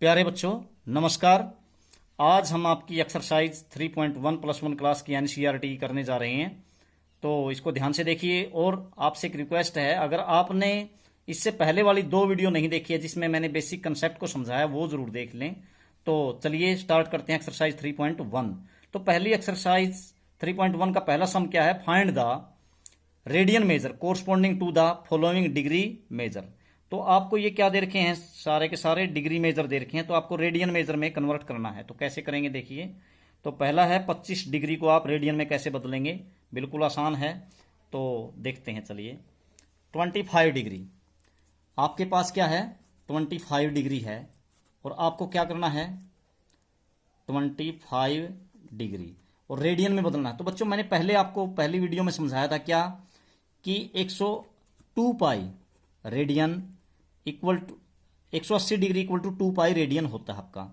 प्यारे बच्चों नमस्कार। आज हम आपकी एक्सरसाइज 3.1+1 क्लास की एनसीईआरटी करने जा रहे हैं, तो इसको ध्यान से देखिए। और आपसे एक रिक्वेस्ट है, अगर आपने इससे पहले वाली 2 वीडियो नहीं देखी है जिसमें मैंने बेसिक कंसेप्ट को समझाया, वो जरूर देख लें। तो चलिए स्टार्ट करते हैं एक्सरसाइज 3.1। तो पहली एक्सरसाइज 3.1 का पहला सम क्या है? Find the radian measure corresponding to the following degree measure. तो आपको ये क्या दे रखे हैं? सारे के सारे डिग्री मेजर दे रखे हैं, तो आपको रेडियन मेजर में कन्वर्ट करना है। तो कैसे करेंगे देखिए। तो पहला है 25 डिग्री को आप रेडियन में कैसे बदलेंगे? बिल्कुल आसान है, तो देखते हैं। चलिए 25 डिग्री आपके पास क्या है? 25 डिग्री है, और आपको क्या करना है? 25 डिग्री और रेडियन में बदलना है। तो बच्चों मैंने पहले आपको पहली वीडियो में समझाया था क्या, कि 102 pi radian equal to 180 degree equal to 2 pi radian होता है आपका।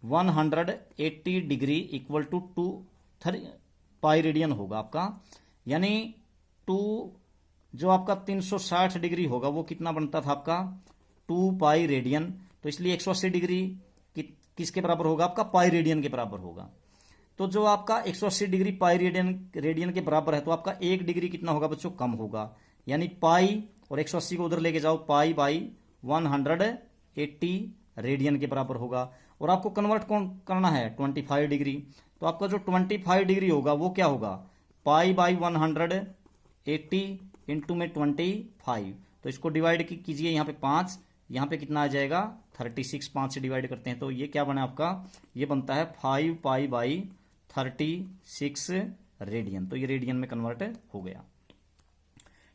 180 degree equal to 2 pi radian होगा आपका, यानी 2 जो आपका 360 डिग्री होगा वो कितना बनता था आपका? 2 पाई रेडियन। तो इसलिए 180 डिग्री किसके बराबर होगा? आपका पाई रेडियन के बराबर होगा। तो जो आपका 180 डिग्री पाई रेडियन के बराबर है, तो आपका 1 डिग्री कितना होगा बच्चों? कम होगा, यानी पाई और 180 को उधर लेके जाओ, पाई बाई 180 रेडियन के बराबर होगा। और आपको कन्वर्ट कौन करना है? 25 डिग्री। तो आपका जो 25 डिग्री होगा वो क्या होगा? पाई बाई 180 इंटू में 25। तो इसको डिवाइड कीजिए, यहाँ पे 5, यहाँ पे कितना आ जाएगा? 36। 5 से डिवाइड करते हैं तो ये क्या बना आपका? ये बनता है 5 पाई बाई 36 रेडियन। तो ये रेडियन में कन्वर्ट हो गया।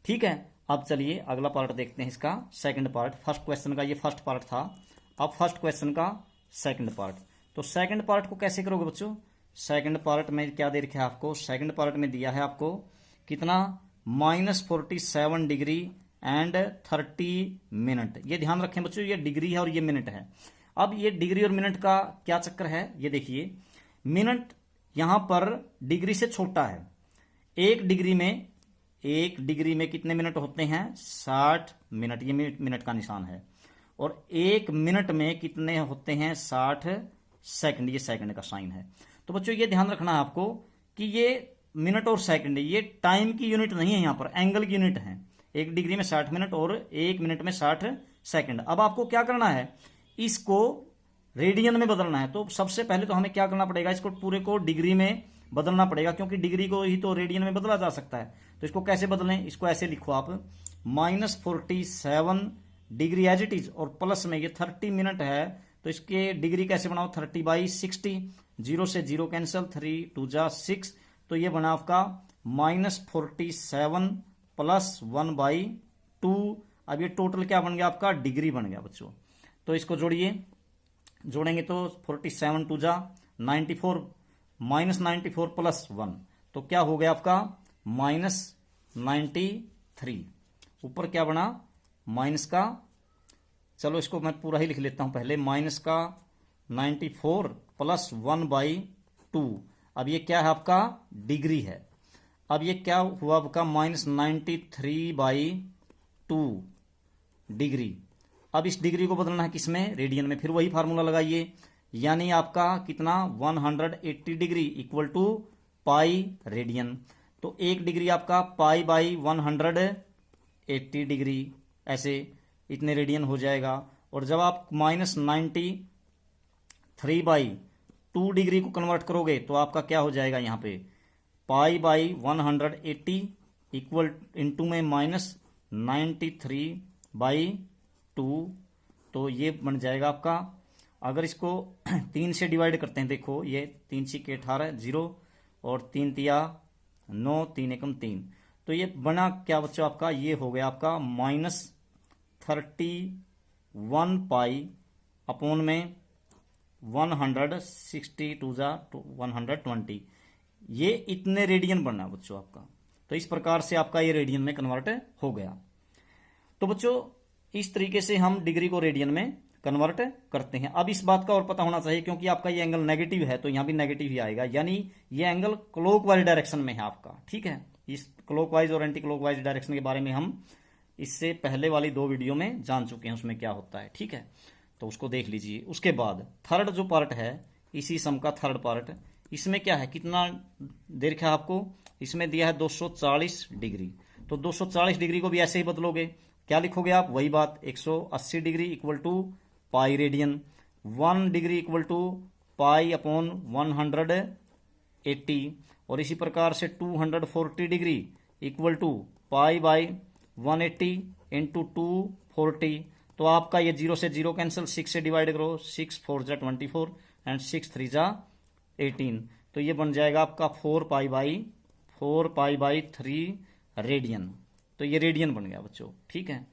ठीक है, अब चलिए अगला पार्ट देखते हैं, इसका सेकंड पार्ट। फर्स्ट क्वेश्चन का ये फर्स्ट पार्ट था, अब फर्स्ट क्वेश्चन का सेकंड पार्ट। तो सेकंड पार्ट को कैसे करोगे बच्चों? सेकंड पार्ट में क्या दे रखा है आपको? सेकंड पार्ट में दिया है आपको कितना? -47 डिग्री एंड 30 मिनट। ये ध्यान रखें बच्चों, ये डिग्री है और ये मिनट है। अब ये डिग्री और मिनट का क्या चक्कर है, ये देखिए। मिनट यहां पर डिग्री से छोटा है। एक डिग्री में कितने मिनट होते हैं? 60 मिनट। ये मिनट का निशान है। और 1 मिनट में कितने होते हैं? 60 सेकंड। ये सेकंड का साइन है। तो बच्चों ये ध्यान रखना है आपको कि ये मिनट और सेकंड, ये टाइम की यूनिट नहीं है, यहां पर एंगल की यूनिट है। 1 डिग्री में 60 मिनट और 1 मिनट में 60 सेकंड। अब आपको क्या करना है? इसको रेडियन में बदलना है। तो सबसे पहले तो हमें क्या करना पड़ेगा? इसको पूरे को डिग्री में बदलना पड़ेगा, क्योंकि डिग्री को ही तो रेडियन में बदला जा सकता है। तो इसको कैसे बदलें? इसको ऐसे लिखो आप, -47 डिग्री एज इट इज, और प्लस में ये 30 मिनट है, तो इसके डिग्री कैसे बनाओ? 30/60। 0 से 0 कैंसिल, 3 2 जा 6। तो ये बना आपका -47 प्लस 1/2। अब ये टोटल क्या बन गया आपका? डिग्री बन गया बच्चों। तो इसको जोड़ेंगे तो 47 2 जा 94, -94 प्लस 1, तो क्या हो गया आपका? -93। ऊपर क्या बना? माइनस का, चलो इसको मैं पूरा ही लिख लेता हूं पहले, माइनस का 94 प्लस 1/2। अब ये क्या है आपका? डिग्री है। अब ये क्या हुआ आपका? -93/2 डिग्री। अब इस डिग्री को बदलना है किसमें? रेडियन में। फिर वही फार्मूला लगाइए, यानी आपका कितना? 180 degree equal to pi radian. तो 1 डिग्री आपका पाई बाई 180 डिग्री, ऐसे इतने रेडियन हो जाएगा। और जब आप -93/2 डिग्री को कन्वर्ट करोगे तो आपका क्या हो जाएगा? यहाँ पे पाई बाई 180 इक्वल इंटू में -93/2। तो ये बन जाएगा आपका, अगर इसको 3 से डिवाइड करते हैं, देखो ये 3 6 18 0 और 3 तिया 9, 3 एकम 3। तो ये बना क्या बच्चों आपका? ये हो गया आपका -31 पाई अपॉन में 162 जा 120। ये इतने रेडियन बनना बच्चों आपका। तो इस प्रकार से आपका ये रेडियन में कन्वर्ट हो गया। तो बच्चों इस तरीके से हम डिग्री को रेडियन में कन्वर्ट करते हैं। अब इस बात का और पता होना चाहिए, क्योंकि आपका ये एंगल नेगेटिव है तो यहां भी नेगेटिव ही आएगा, यानी ये एंगल क्लॉकवाइज डायरेक्शन में है आपका। ठीक है, इस क्लॉकवाइज और एंटी क्लॉकवाइज डायरेक्शन के बारे में हम इससे पहले वाली 2 वीडियो में जान चुके हैं, उसमें क्या होता है। ठीक है, तो उसको देख लीजिए। उसके बाद थर्ड जो पार्ट है इसी सम का थर्ड पार्ट, इसमें क्या है, कितना दे रखा है आपको, इसमें दिया है 240 डिग्री। तो 240 डिग्री को भी ऐसे ही बदलोगे, क्या लिखोगे आप, वही बात, 180 degree equal to pi radian, 1 degree equal to pi upon 180, और इसी प्रकार से 240 degree equal to pi by 180 into 240। तो आपका ये 0 से 0 कैंसिल, 6 से डिवाइड करो, 6 4 जा 24 एंड 6 3 जा 18। तो ये बन जाएगा आपका 4 पाई बाई 3 रेडियन। तो ये रेडियन बन गया बच्चों, ठीक है।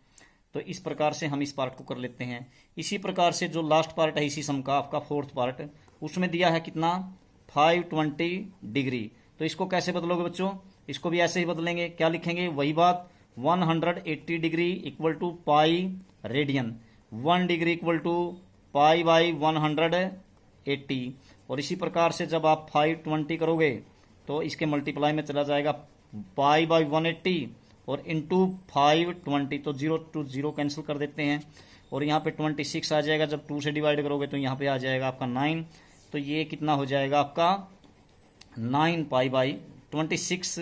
तो इस प्रकार से हम इस पार्ट को कर लेते हैं। इसी प्रकार से जो लास्ट पार्ट है इसी सम का आपका फोर्थ पार्ट, उसमें दिया है कितना, 520 डिग्री। तो इसको कैसे बदलोगे बच्चों, इसको भी ऐसे ही बदलेंगे, क्या लिखेंगे, वही बात, 180 degree equal to pi radian, 1 degree equal to pi by 180। और इसी प्रकार से जब आप 520 करोगे तो इसके मल्टीप्लाई में चला जाएगा पाई बाई 180 और इंटू 520। तो 0 to 0 कैंसिल कर देते हैं, और यहाँ पे 26 आ जाएगा। जब 2 से डिवाइड करोगे तो यहाँ पे आ जाएगा आपका 9। तो ये कितना हो जाएगा आपका 9 pi by 26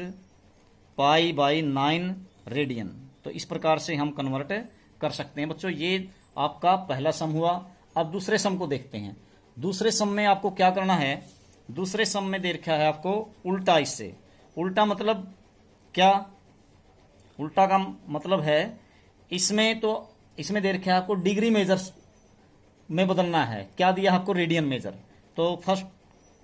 pi by 9 radian. तो इस प्रकार से हम कन्वर्ट कर सकते हैं बच्चों। ये आपका पहला सम हुआ। अब दूसरे सम को देखते हैं। दूसरे सम में आपको क्या करना है, दूसरे सम में दे रखा है आपको उल्टा। इससे उल्टा मतलब क्या, उल्टा का मतलब है इसमें, तो इसमें दे रखा है आपको डिग्री मेजर्स में बदलना है। क्या दिया है आपको, रेडियन मेजर। तो फर्स्ट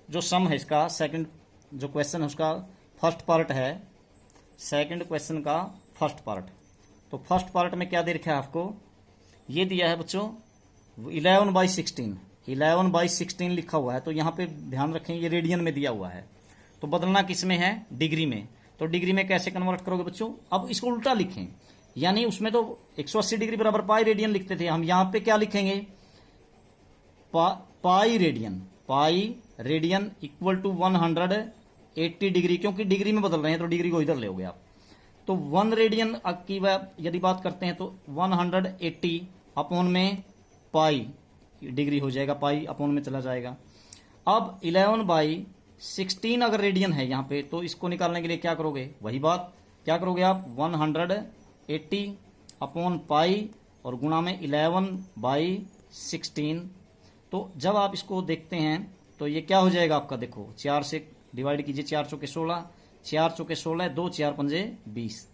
जो सम है इसका, सेकंड जो क्वेश्चन है उसका फर्स्ट पार्ट है, सेकंड क्वेश्चन का फर्स्ट पार्ट। तो फर्स्ट पार्ट में क्या दे रखा है आपको, ये दिया है बच्चों 11/16, 11/16 लिखा हुआ है। तो यहाँ पे ध्यान रखें ये रेडियन में दिया हुआ है, तो बदलना किस में है, डिग्री में। तो डिग्री में कैसे कन्वर्ट करोगे बच्चों, अब इसको उल्टा लिखें, यानी उसमें तो 180 डिग्री बराबर पाई रेडियन लिखते थे, हम यहाँ पे क्या लिखेंगे, pi radian equal to 180 degree, क्योंकि डिग्री में बदल रहे हैं तो डिग्री को इधर ले होगे आप। तो 1 रेडियन की यदि बात करते हैं तो 180 अपॉन में पाई डिग्री हो जाएगा, पाई अपॉन में चला जाएगा। अब 11/16 अगर रेडियन है यहाँ पे, तो इसको निकालने के लिए क्या करोगे, वही बात, क्या करोगे आप, 180 अपॉन पाई और गुणा में 11/16। तो जब आप इसको देखते हैं तो ये क्या हो जाएगा आपका, देखो 4 से डिवाइड कीजिए, 4 चौके 16, 4 चौके 16, 2 4 पंजे 20।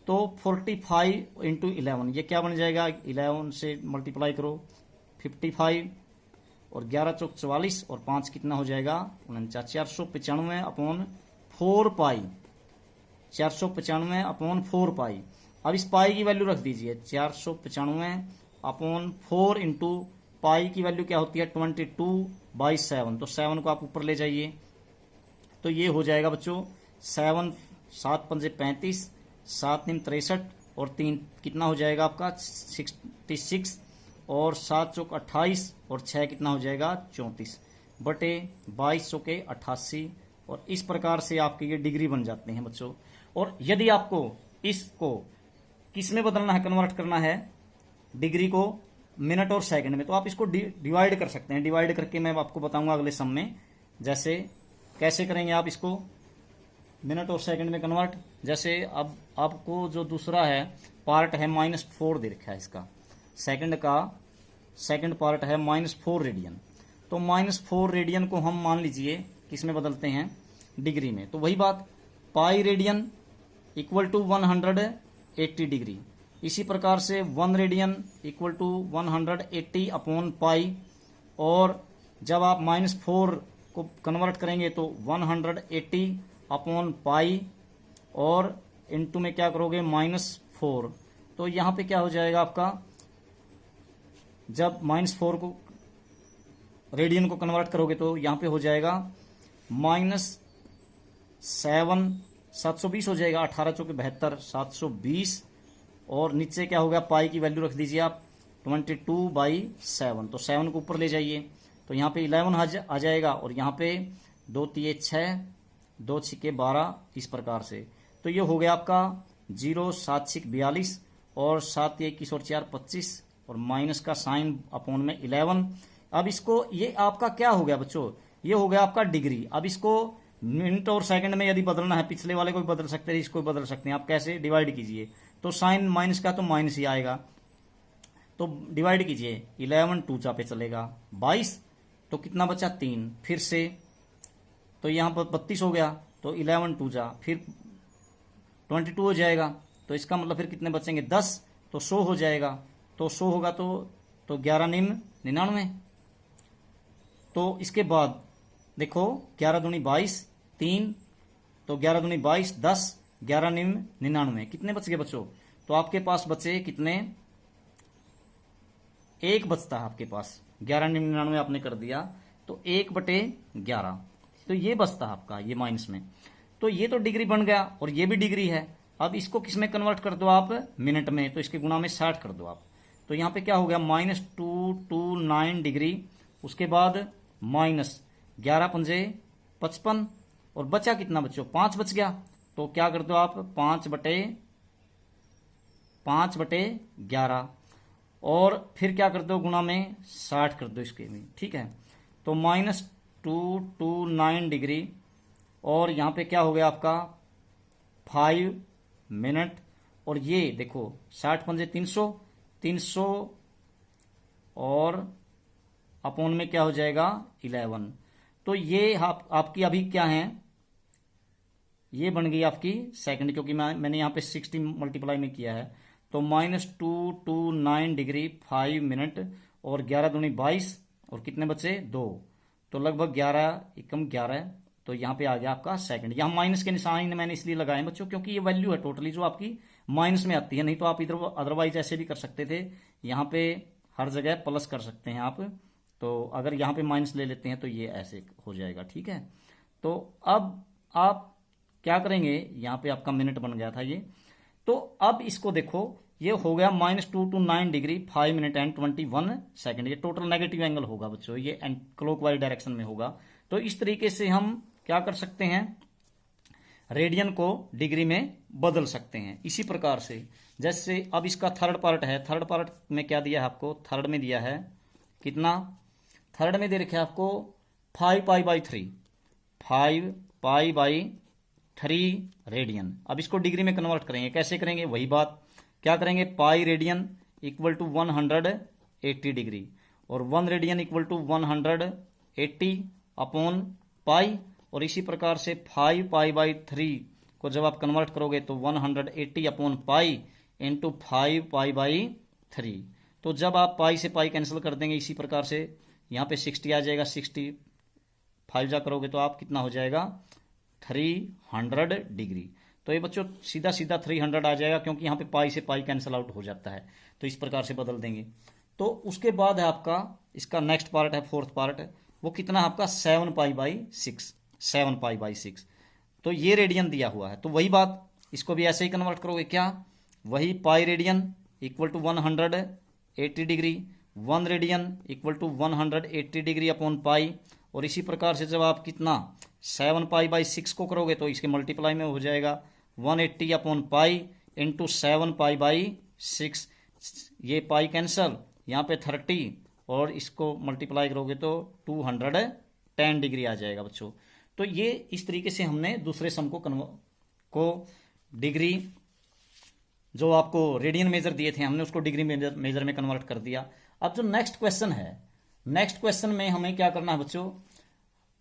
तो 45 इंटू 11, ये क्या बन जाएगा, 11 से मल्टीप्लाई करो 55, और 11 चौक 44 और 5 कितना हो जाएगा 49, 495 अपॉन 4 पाई, 495 अपॉन 4 पाई। अब इस पाई की वैल्यू रख दीजिए, 495 अपॉन 4 इंटू पाई की वैल्यू क्या होती है 22/7। तो 7 को आप ऊपर ले जाइए, तो ये हो जाएगा बच्चों 7 7 पंजे 35, 7 3 63 और 3 कितना हो जाएगा आपका 66, और 7 चौक 28 और 6 कितना हो जाएगा 34 बटे 22 चौके 88। और इस प्रकार से आपके ये डिग्री बन जाते हैं बच्चों। और यदि आपको इसको किस में बदलना है, कन्वर्ट करना है डिग्री को मिनट और सेकंड में, तो आप इसको डिवाइड कर सकते हैं। डिवाइड करके मैं आपको बताऊंगा अगले सम में, जैसे कैसे करेंगे आप इसको मिनट और सेकंड में कन्वर्ट। जैसे अब आपको जो दूसरा है पार्ट है -4 दे रखा है, इसका सेकंड का सेकंड पार्ट है -4 रेडियन। तो -4 रेडियन को हम मान लीजिए किस में बदलते हैं, डिग्री में। तो वही बात, pi radian equal to 180 degree. इसी प्रकार से 1 radian equal to 180 upon pi, और जब आप -4 को कन्वर्ट करेंगे तो 180 अपॉन पाई और इनटू में क्या करोगे -4। तो यहाँ पे क्या हो जाएगा आपका, जब -4 को रेडियन को कन्वर्ट करोगे तो यहाँ पे हो जाएगा -720 हो जाएगा, 18 चौके 72, 720, और नीचे क्या होगा, पाई की वैल्यू रख दीजिए आप 22/7। तो 7 को ऊपर ले जाइए, तो यहाँ पे 11 आ जाएगा, और यहाँ पे 2 3 6, 2 6 12, इस प्रकार से। तो ये हो गया आपका 0 7 6 42 और 7 21 और 4 25 और माइनस का साइन अपॉन में 11। अब इसको, ये आपका क्या हो गया बच्चों, ये हो गया आपका डिग्री। अब इसको मिनट और सेकंड में यदि बदलना है, पिछले वाले को भी बदल सकते हैं, इसको भी बदल सकते हैं। आप कैसे डिवाइड कीजिए, तो साइन माइनस का तो माइनस ही आएगा, तो डिवाइड कीजिए, 11 टू जा पे चलेगा 22, तो कितना बचा 3, फिर से तो यहाँ पर 32 हो गया, तो 11 टू जा फिर 22 हो जाएगा, तो इसका मतलब फिर कितने बचेंगे 10, तो 100 हो जाएगा। तो 100 होगा तो 11 निम्न 99। तो इसके बाद देखो 11 दूनी 22, 3, तो 11 दूनी 22, 10, 11 निम्न 99, कितने बच गए बच्चों, तो आपके पास बचे कितने, 1 बचता है आपके पास। 11 निम्न 99 आपने कर दिया, तो 1/11, तो ये बचता है आपका, ये माइनस में। तो ये तो डिग्री बन गया और ये भी डिग्री है। अब इसको किस में कन्वर्ट कर दो आप, मिनट में, तो इसके गुणा में 60 कर दो आप। तो यहाँ पे क्या हो गया, -229 डिग्री, उसके बाद माइनस 11 पंजे 55, और बचा कितना बच्चों, 5 बच गया। तो क्या कर दो आप, 5/11, और फिर क्या कर दो, गुणा में 60 कर दो इसके में, ठीक है। तो -229 डिग्री, और यहाँ पे क्या हो गया आपका 5 मिनट, और ये देखो 60 पंजे 300 और अपॉन में क्या हो जाएगा 11। तो ये आपकी अभी क्या है, ये बन गई आपकी सेकंड, क्योंकि मैंने यहाँ पे 60 मल्टीप्लाई में किया है। तो -229 डिग्री 5 मिनट, और 11 दूनी 22, और कितने बचे 2, तो लगभग 11 एकम 11, तो यहाँ पे आ गया आपका सेकंड। यहाँ माइनस के निशान मैंने इसलिए लगाए बच्चों, क्योंकि ये वैल्यू है टोटली जो आपकी माइनस में आती है, नहीं तो आप इधर अदरवाइज ऐसे भी कर सकते थे, यहाँ पे हर जगह प्लस कर सकते हैं आप। तो अगर यहाँ पे माइनस ले लेते हैं तो ये ऐसे हो जाएगा, ठीक है। तो अब आप क्या करेंगे, यहाँ पे आपका मिनट बन गया था ये, तो अब इसको देखो, ये हो गया -229 डिग्री 5 मिनट एंड 21 सेकंड। ये टोटल नेगेटिव एंगल होगा बच्चों, ये क्लॉकवाइज डायरेक्शन में होगा। तो इस तरीके से हम क्या कर सकते हैं, रेडियन को डिग्री में बदल सकते हैं इसी प्रकार से। जैसे अब इसका थर्ड पार्ट है, थर्ड पार्ट में क्या दिया है आपको, थर्ड में दिया है कितना, थर्ड में दे रखे आपको 5π/3, 5π/3 रेडियन। अब इसको डिग्री में कन्वर्ट करेंगे, कैसे करेंगे, वही बात, क्या करेंगे, pi radian equal to 180 degree, और 1 radian equal to 180 upon pi, और इसी प्रकार से 5π/3 को जब आप कन्वर्ट करोगे तो 180 अपॉन पाई इंटू 5π/3। तो जब आप पाई से पाई कैंसिल कर देंगे, इसी प्रकार से यहाँ पे 60 आ जाएगा, 60 5 जा करोगे तो आप कितना हो जाएगा 300 डिग्री। तो ये बच्चों सीधा सीधा 300 आ जाएगा, क्योंकि यहाँ पे पाई से पाई कैंसिल आउट हो जाता है, तो इस प्रकार से बदल देंगे। तो उसके बाद है आपका इसका नेक्स्ट पार्ट है, फोर्थ पार्ट, वो कितना है आपका 7π/6, 7π/6। तो ये रेडियन दिया हुआ है, तो वही बात, इसको भी ऐसे ही कन्वर्ट करोगे, क्या, वही pi radian equal to 180 degree, 1 radian equal to 180 degree upon pi, और इसी प्रकार से जब आप कितना 7π/6 को करोगे तो इसके मल्टीप्लाई में हो जाएगा 180 अपॉन पाई इंटू 7π/6। ये पाई कैंसल, यहाँ पे 30, और इसको मल्टीप्लाई करोगे तो 210 डिग्री आ जाएगा बच्चों। तो ये इस तरीके से हमने दूसरे सम को डिग्री, जो आपको रेडियन मेजर दिए थे हमने उसको डिग्री मेजर में कन्वर्ट कर दिया। अब जो नेक्स्ट क्वेश्चन है, नेक्स्ट क्वेश्चन में हमें क्या करना है बच्चों,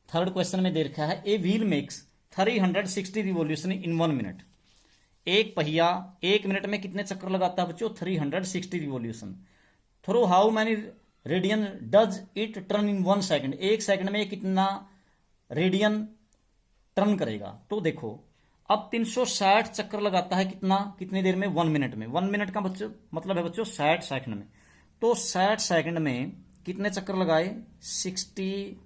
थर्ड क्वेश्चन में दे रखा है a wheel makes 360 revolution in 1 minute. एक पहिया 1 मिनट में कितने चक्कर लगाता है बच्चों, 360 revolution. Through how many radian does it turn in 1 second, 1 second में कितना रेडियन टर्न करेगा। तो देखो अब 360 चक्कर लगाता है, कितनी देर में, 1 मिनट में। 1 मिनट का बच्चों मतलब है बच्चों 60 सेकंड में। तो 60 सेकंड में कितने चक्कर लगाए, 60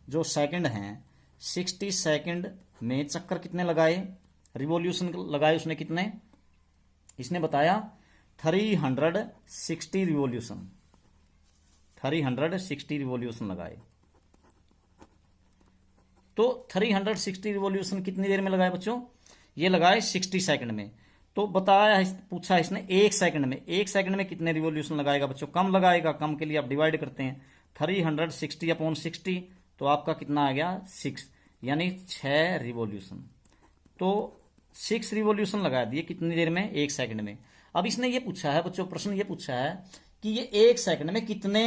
जो सेकंड हैं, 60 सेकंड में चक्कर कितने लगाए, रिवॉल्यूशन लगाए उसने कितने, इसने बताया 360 रिवॉल्यूशन, 360 रिवॉल्यूशन लगाए। तो 360 रिवॉल्यूशन कितनी देर में लगाए बच्चों, ये लगाए 60 सेकंड में। तो बताया, पूछा इसने 1 सेकंड में, 1 सेकंड में कितने रिवॉल्यूशन लगाएगा बच्चों? कम लगाएगा, कम के लिए आप डिवाइड करते हैं 360/60, तो आपका कितना आ गया 6, यानी 6 रिवॉल्यूशन। तो 6 रिवॉल्यूशन लगा दिए कितनी देर में? 1 सेकंड में। अब इसने ये पूछा है बच्चों, प्रश्न ये पूछा है कि ये 1 सेकंड में कितने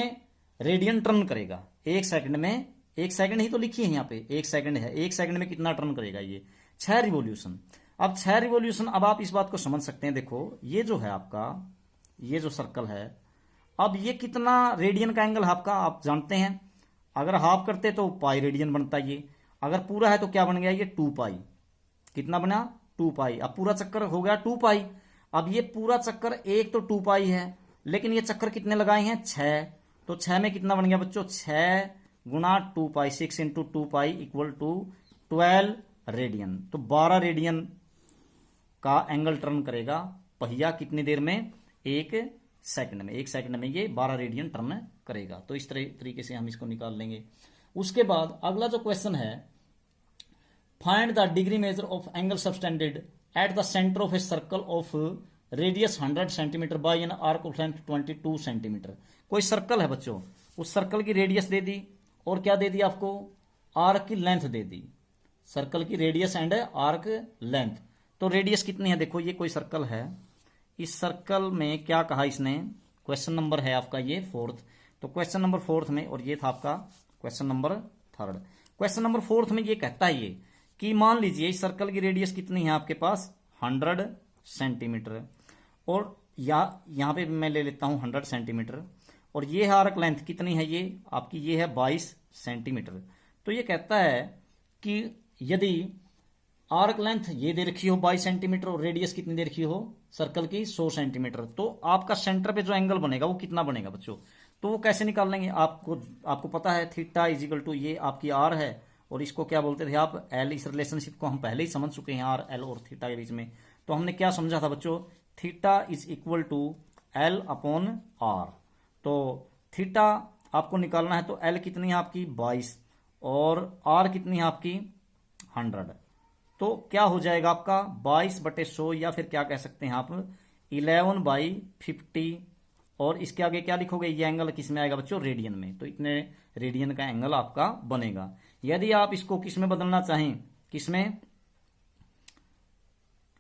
रेडियन टर्न करेगा? 1 सेकंड में, 1 सेकंड ही तो लिखी है यहाँ पे, 1 सेकंड है, 1 सेकंड में कितना टर्न करेगा? ये 6 रिवॉल्यूशन। अब 6 रिवॉल्यूशन, अब आप इस बात को समझ सकते हैं, देखो ये जो है आपका, ये जो सर्कल है, अब ये कितना रेडियन का एंगल आपका आप जानते हैं। अगर हाफ करते तो पाई रेडियन बनता ये, अगर पूरा है तो क्या बन गया ये 2 पाई। कितना बना? 2 पाई। अब पूरा चक्कर हो गया 2 पाई। अब ये पूरा चक्कर एक तो 2 पाई है, लेकिन ये चक्कर कितने लगाए हैं? 6। तो 6 में कितना बन गया बच्चों? 6 गुना 2 pi, 6 into 2 pi equal to 12 radian. तो 12 रेडियन का एंगल टर्न करेगा पहिया कितनी देर में? 1 सेकंड में। 1 सेकंड में ये 12 रेडियन टर्न करेगा। तो इस तरीके से हम इसको निकाल लेंगे। उसके बाद अगला जो क्वेश्चन है, find the degree measure of angle subtended at the centre of a circle of radius 100 centimetre bye an arc of length 22 centimetre. कोई सर्कल है बच्चों, उस सर्कल की रेडियस दे दी और क्या दे दी आपको? आर्क की लेंथ दे दी। सर्कल की रेडियस एंड आर्क लेंथ। तो रेडियस कितनी है? देखो ये कोई सर्कल है, इस सर्कल में क्या कहा इसने? क्वेश्चन नंबर है आपका ये 4th। तो क्वेश्चन नंबर 4th में, और ये था आपका question number 3rd। Question number 4th में ये कहता है ये कि मान लीजिए इस सर्कल की रेडियस कितनी है आपके पास? 100 सेंटीमीटर, और यहां पे मैं ले लेता हूं 100 सेंटीमीटर, और ये आर्क लेंथ कितनी है? ये आपकी ये है 22 सेंटीमीटर। तो ये कहता है कि यदि आर्क लेंथ ये दे रखी हो 22 सेंटीमीटर और रेडियस कितनी दे रखी हो सर्कल की 100 सेंटीमीटर, तो आपका सेंटर पे जो एंगल बनेगा वो कितना बनेगा बच्चों? तो वो कैसे निकाल लेंगे? आपको पता है थीटा इजिकल टू ये आपकी आर है, और इसको क्या बोलते थे आप? एल। इस रिलेशनशिप को हम पहले ही समझ चुके हैं, आर एल और थीटा के बीच में। तो हमने क्या समझा था बच्चों? Theta is equal to L upon R. तो थीटा आपको निकालना है, तो एल कितनी है आपकी? 22, और आर कितनी है आपकी? 100। तो क्या हो जाएगा आपका? 22/100, या फिर क्या कह सकते हैं आप 11/50, और इसके आगे क्या लिखोगे? ये एंगल किस में आएगा बच्चों? रेडियन में। तो इतने रेडियन का एंगल आपका बनेगा। यदि आप इसको किस में बदलना चाहें, किस में?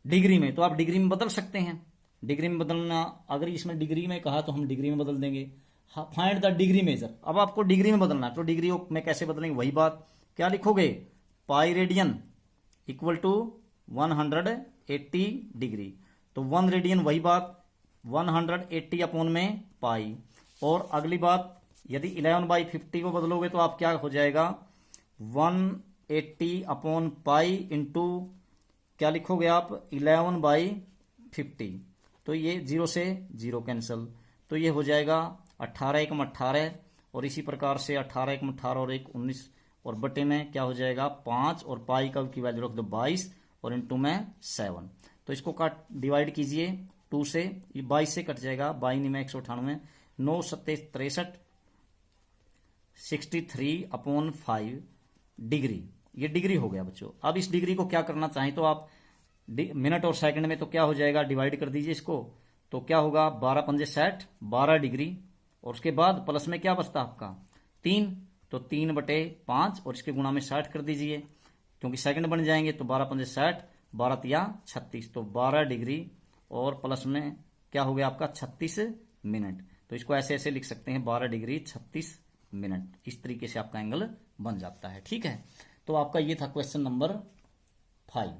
डिग्री में, तो आप डिग्री में बदल सकते हैं। डिग्री में बदलना, अगर इसमें डिग्री में कहा तो हम डिग्री में बदल देंगे। Find the degree measure. अब आपको डिग्री में बदलना है, तो डिग्री में कैसे बदलेंगे? वही बात, क्या लिखोगे? Pi radian equal to 180 degree. तो 1 रेडियन, वही बात 180 अपॉन में पाई। और अगली बात, यदि 11/50 को बदलोगे तो आप क्या हो जाएगा? 180 अपॉन पाई इंटू क्या लिखोगे आप? 11/50। तो ये 0 से 0 कैंसिल, तो ये हो जाएगा 18 एकम 18, और इसी प्रकार से 18 एकम 18 और 1 19, और बटे में क्या हो जाएगा? 5, और पाई का की वैल्यू रख दो 22, और इंटू में 7। तो इसको काट डिवाइड कीजिए 2 से, ये 22 से कट जाएगा, 22 में 198, 9 7 63, 63 अपॉन 5 डिग्री। ये डिग्री हो गया बच्चों। अब इस डिग्री को क्या करना चाहें तो आप मिनट और सेकंड में, तो क्या हो जाएगा? डिवाइड कर दीजिए इसको, तो क्या होगा? 12 पंजे 60, 12 डिग्री, और उसके बाद प्लस में क्या बचता आपका? 3, तो 3/5, और इसके गुणा में 60 कर दीजिए, क्योंकि सेकंड बन जाएंगे। तो 12 पंजे 60, 12 तिया 36, तो 12 डिग्री, और प्लस में क्या हो गया आपका? 36 मिनट। तो इसको ऐसे ऐसे लिख सकते हैं, 12 डिग्री 36 मिनट। इस तरीके से आपका एंगल बन जाता है। ठीक है, तो आपका ये था क्वेश्चन नंबर 5।